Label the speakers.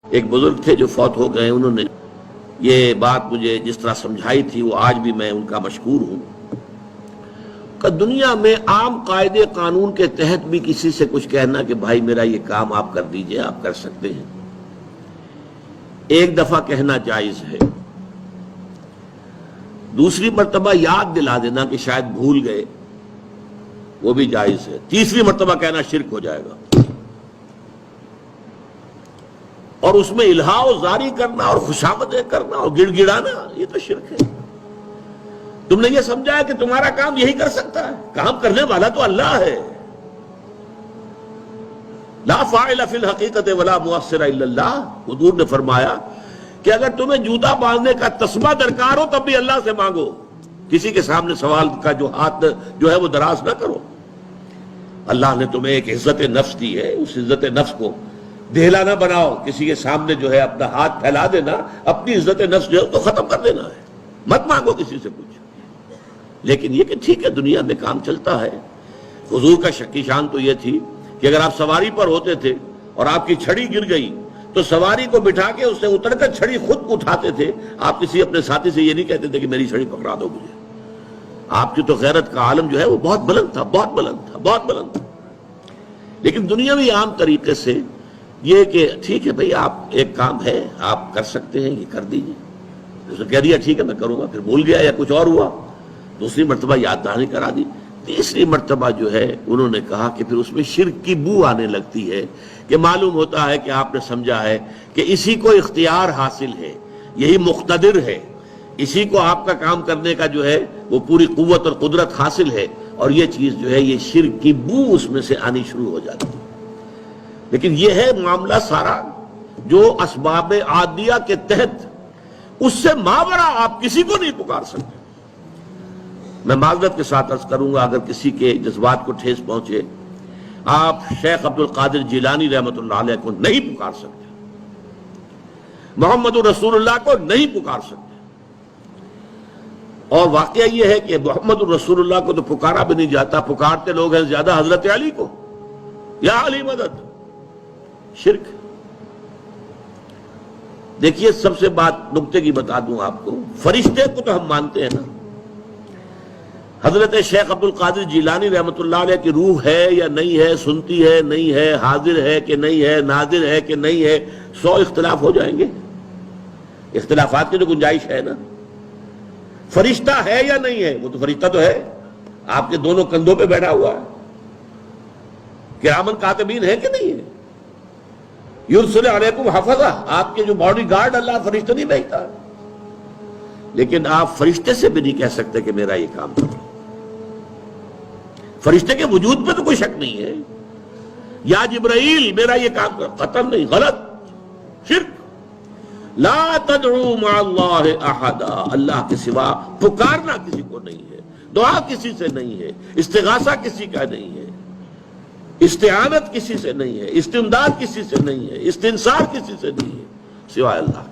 Speaker 1: ایک بزرگ تھے جو فوت ہو گئے، انہوں نے یہ بات مجھے جس طرح سمجھائی تھی وہ آج بھی میں ان کا مشکور ہوں کہ دنیا میں عام قاعدے قانون کے تحت بھی کسی سے کچھ کہنا کہ بھائی میرا یہ کام آپ کر دیجئے، آپ کر سکتے ہیں، ایک دفعہ کہنا جائز ہے، دوسری مرتبہ یاد دلا دینا کہ شاید بھول گئے وہ بھی جائز ہے، تیسری مرتبہ کہنا شرک ہو جائے گا، اور اس میں الہا و زاری کرنا اور خوشامدیں کرنا اور گڑ گڑانا یہ تو شرک ہے۔ تم نے یہ سمجھا ہے کہ تمہارا کام یہی کر سکتا ہے، کام کرنے والا تو اللہ ہے۔ لا فاعل فی الحقیقت ولا مؤثر الا اللہ، حضور نے فرمایا کہ اگر تمہیں جوتا باندھنے کا تسمہ درکار ہو تب بھی اللہ سے مانگو، کسی کے سامنے سوال کا جو ہاتھ جو ہے وہ دراز نہ کرو۔ اللہ نے تمہیں ایک عزت نفس دی ہے، اس عزت نفس کو دہلا نہ بناؤ، کسی کے سامنے جو ہے اپنا ہاتھ پھیلا دینا، اپنی عزت نفس جو ہے تو ختم کر دینا ہے، مت مانگو کسی سے کچھ۔ لیکن یہ کہ ٹھیک ہے دنیا میں کام چلتا ہے۔ حضور کا شکی شان تو یہ تھی کہ اگر آپ سواری پر ہوتے تھے اور آپ کی چھڑی گر گئی تو سواری کو بٹھا کے اس سے اتر کر چھڑی خود اٹھاتے تھے، آپ کسی اپنے ساتھی سے یہ نہیں کہتے تھے کہ میری چھڑی پکڑا دو مجھے۔ آپ کی تو غیرت کا عالم جو ہے وہ بہت بلند تھا، بہت بلند تھا، بہت بلند تھا۔ لیکن دنیاوی عام طریقے سے یہ کہ ٹھیک ہے بھئی آپ ایک کام ہے آپ کر سکتے ہیں، یہ کر دیجیے، اس نے کہہ دیا ٹھیک ہے میں کروں گا، پھر بھول گیا یا کچھ اور ہوا، دوسری مرتبہ یاد دہانی کرا دی، تیسری مرتبہ جو ہے انہوں نے کہا کہ پھر اس میں شرک کی بو آنے لگتی ہے کہ معلوم ہوتا ہے کہ آپ نے سمجھا ہے کہ اسی کو اختیار حاصل ہے، یہی مقتدر ہے، اسی کو آپ کا کام کرنے کا جو ہے وہ پوری قوت اور قدرت حاصل ہے، اور یہ چیز جو ہے یہ شرک کی بو اس میں سے آنی شروع ہو جاتی ہے۔ لیکن یہ ہے معاملہ سارا جو اسباب عادیہ کے تحت، اس سے ماورا آپ کسی کو نہیں پکار سکتے۔ میں معذرت کے ساتھ عرض کروں گا اگر کسی کے جذبات کو ٹھیس پہنچے، آپ شیخ عبد القادر جیلانی رحمۃ اللہ علیہ کو نہیں پکار سکتے، محمد رسول اللہ کو نہیں پکار سکتے، اور واقعہ یہ ہے کہ محمد رسول اللہ کو تو پکارا بھی نہیں جاتا، پکارتے لوگ ہیں زیادہ حضرت علی کو، یا علی مدد، شرک۔ دیکھیے سب سے بات نکتے کی بتا دوں آپ کو، فرشتے کو تو ہم مانتے ہیں نا، حضرت شیخ عبد القادر جیلانی رحمۃ اللہ علیہ کی روح ہے یا نہیں ہے، سنتی ہے نہیں ہے، حاضر ہے کہ نہیں ہے، ناظر ہے کہ نہیں ہے، 100 اختلاف ہو جائیں گے، اختلافات کی تو گنجائش ہے نا۔ فرشتہ ہے یا نہیں ہے، وہ تو فرشتہ تو ہے، آپ کے دونوں کندھوں پہ بیٹھا ہوا ہے، کرامن کاتبین ہے کہ نہیں ہے، یرسل علیکم حفظہ، آپ کے جو باڈی گارڈ اللہ فرشتہ نہیں بھیجتا، لیکن آپ فرشتے سے بھی نہیں کہہ سکتے کہ میرا یہ کام کرو۔ فرشتے کے وجود پہ تو کوئی شک نہیں ہے، یا جبرائیل میرا یہ کام کرو، ختم نہیں، غلط، شرک۔ لا تدعو مع اللہ احدا، اللہ کے سوا پکارنا کسی کو نہیں ہے، دعا کسی سے نہیں ہے، استغاثہ کسی کا نہیں ہے، استعانت کسی سے نہیں ہے، استمداد کسی سے نہیں ہے، استنصار کسی سے نہیں ہے سوائے اللہ۔